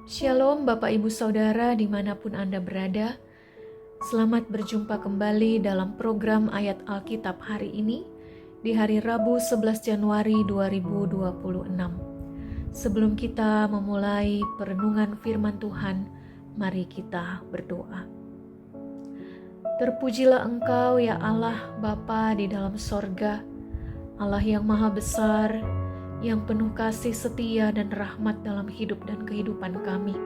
Shalom Bapak Ibu Saudara dimanapun Anda berada. Selamat berjumpa kembali dalam program Ayat Alkitab hari ini di hari Rabu 11 Januari 2026. Sebelum kita memulai perenungan firman Tuhan, mari kita berdoa. Terpujilah Engkau ya Allah Bapa di dalam sorga, Allah yang maha besar, yang penuh kasih setia dan rahmat dalam hidup dan kehidupan kami.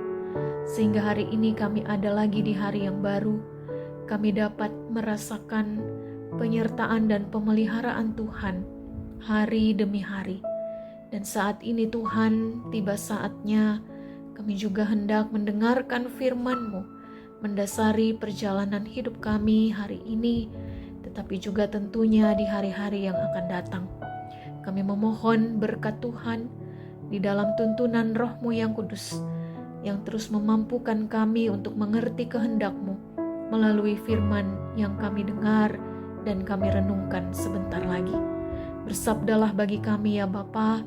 Sehingga hari ini kami ada lagi di hari yang baru, kami dapat merasakan penyertaan dan pemeliharaan Tuhan hari demi hari. Dan saat ini Tuhan, tiba saatnya kami juga hendak mendengarkan firman-Mu, mendasari perjalanan hidup kami hari ini, tetapi juga tentunya di hari-hari yang akan datang. Kami memohon berkat Tuhan di dalam tuntunan Roh-Mu yang kudus, yang terus memampukan kami untuk mengerti kehendak-Mu melalui firman yang kami dengar dan kami renungkan sebentar lagi. Bersabdalah bagi kami ya Bapa,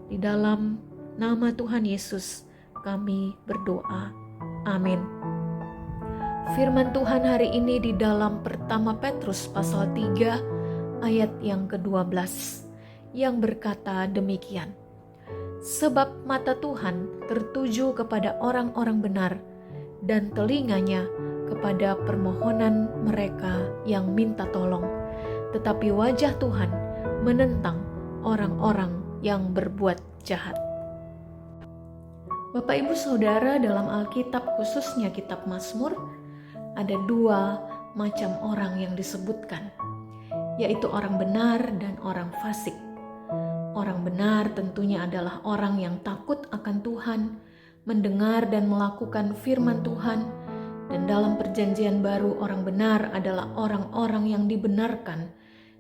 di dalam nama Tuhan Yesus kami berdoa. Amin. Firman Tuhan hari ini di dalam pertama Petrus pasal 3 ayat yang ke-12 yang berkata demikian. Sebab mata Tuhan tertuju kepada orang-orang benar dan telinganya kepada permohonan mereka yang minta tolong. Tetapi wajah Tuhan menentang orang-orang yang berbuat jahat. Bapak Ibu Saudara, dalam Alkitab khususnya kitab Mazmur ada dua macam orang yang disebutkan, yaitu orang benar dan orang fasik. Orang benar tentunya adalah orang yang takut akan Tuhan, mendengar dan melakukan firman Tuhan, dan dalam perjanjian baru orang benar adalah orang-orang yang dibenarkan,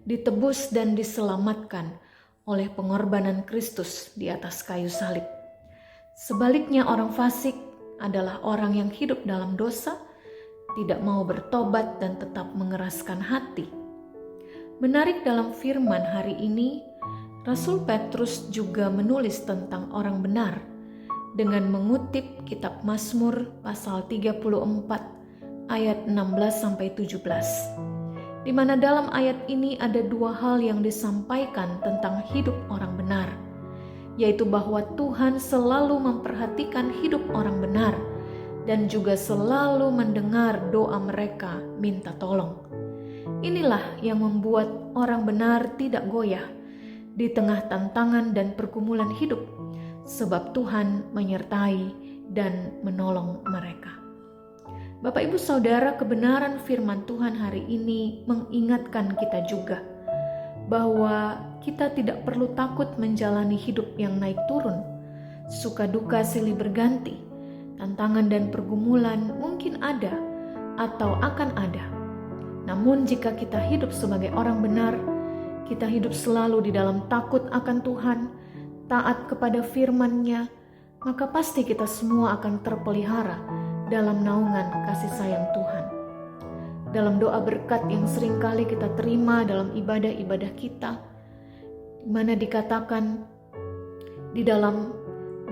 ditebus dan diselamatkan oleh pengorbanan Kristus di atas kayu salib. Sebaliknya orang fasik adalah orang yang hidup dalam dosa, tidak mau bertobat dan tetap mengeraskan hati. Menarik dalam firman hari ini, Rasul Petrus juga menulis tentang orang benar dengan mengutip kitab Mazmur pasal 34 ayat 16-17, di mana dalam ayat ini ada dua hal yang disampaikan tentang hidup orang benar, yaitu bahwa Tuhan selalu memperhatikan hidup orang benar dan juga selalu mendengar doa mereka minta tolong. Inilah yang membuat orang benar tidak goyah di tengah tantangan dan pergumulan hidup, sebab Tuhan menyertai dan menolong mereka. Bapak Ibu Saudara, kebenaran firman Tuhan hari ini mengingatkan kita juga bahwa kita tidak perlu takut menjalani hidup yang naik turun, suka duka silih berganti, tantangan dan pergumulan mungkin ada atau akan ada. Namun jika kita hidup sebagai orang benar, kita hidup selalu di dalam takut akan Tuhan, taat kepada firman-Nya, maka pasti kita semua akan terpelihara dalam naungan kasih sayang Tuhan. Dalam doa berkat yang seringkali kita terima dalam ibadah-ibadah kita, di mana dikatakan di dalam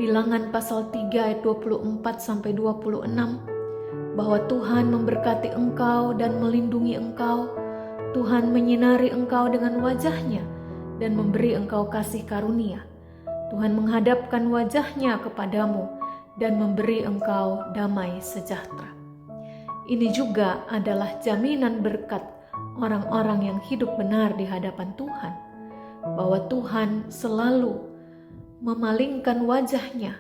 Bilangan pasal 3 ayat 24-26, bahwa Tuhan memberkati engkau dan melindungi engkau, Tuhan menyinari engkau dengan wajah-Nya dan memberi engkau kasih karunia. Tuhan menghadapkan wajah-Nya kepadamu dan memberi engkau damai sejahtera. Ini juga adalah jaminan berkat orang-orang yang hidup benar di hadapan Tuhan, bahwa Tuhan selalu memalingkan wajah-Nya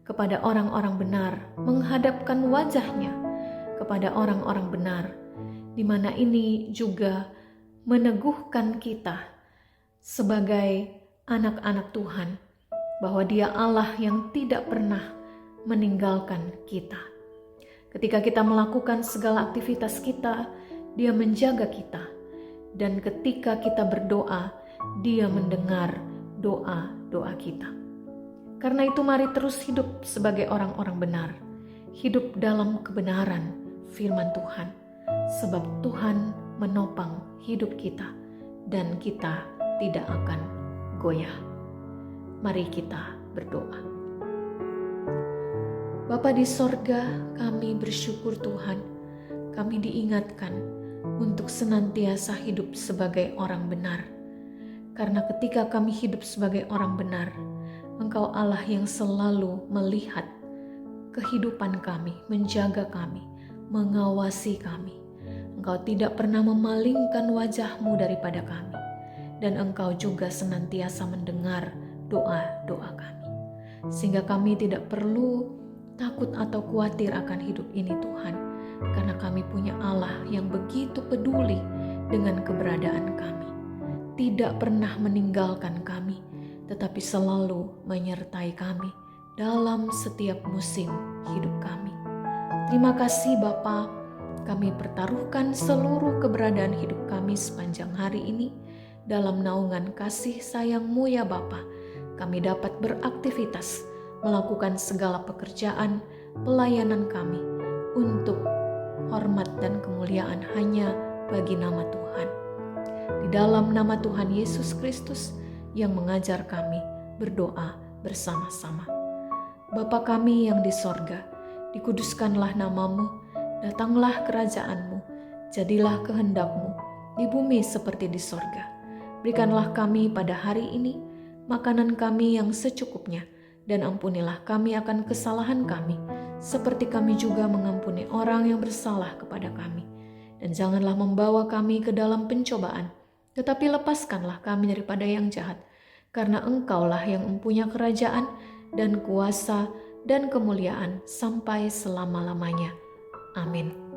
kepada orang-orang benar, menghadapkan wajah-Nya kepada orang-orang benar, di mana ini juga meneguhkan kita sebagai anak-anak Tuhan, bahwa Dia Allah yang tidak pernah meninggalkan kita. Ketika kita melakukan segala aktivitas kita, Dia menjaga kita, dan ketika kita berdoa, Dia mendengar doa-doa kita. Karena itu mari terus hidup sebagai orang-orang benar, hidup dalam kebenaran firman Tuhan, sebab Tuhan menopang hidup kita dan kita tidak akan goyah. Mari kita berdoa. Bapa di sorga, kami bersyukur Tuhan, kami diingatkan untuk senantiasa hidup sebagai orang benar. Karena ketika kami hidup sebagai orang benar, Engkau Allah yang selalu melihat kehidupan kami, menjaga kami, mengawasi kami. Engkau tidak pernah memalingkan wajah-Mu daripada kami. Dan Engkau juga senantiasa mendengar doa-doa kami. Sehingga kami tidak perlu takut atau khawatir akan hidup ini Tuhan. Karena kami punya Allah yang begitu peduli dengan keberadaan kami. Tidak pernah meninggalkan kami, tetapi selalu menyertai kami dalam setiap musim hidup kami. Terima kasih Bapa, kami pertaruhkan seluruh keberadaan hidup kami sepanjang hari ini dalam naungan kasih sayang-Mu ya Bapa. Kami dapat beraktivitas, melakukan segala pekerjaan, pelayanan kami untuk hormat dan kemuliaan hanya bagi nama Tuhan. Di dalam nama Tuhan Yesus Kristus yang mengajar kami berdoa bersama-sama. Bapa kami yang di sorga, dikuduskanlah nama-Mu, datanglah kerajaan-Mu, jadilah kehendak-Mu di bumi seperti di sorga. Berikanlah kami pada hari ini makanan kami yang secukupnya, dan ampunilah kami akan kesalahan kami, seperti kami juga mengampuni orang yang bersalah kepada kami. Dan janganlah membawa kami ke dalam pencobaan, tetapi lepaskanlah kami daripada yang jahat, karena Engkaulah yang mempunyai kerajaan dan kuasa dan kemuliaan sampai selama-lamanya. Amin.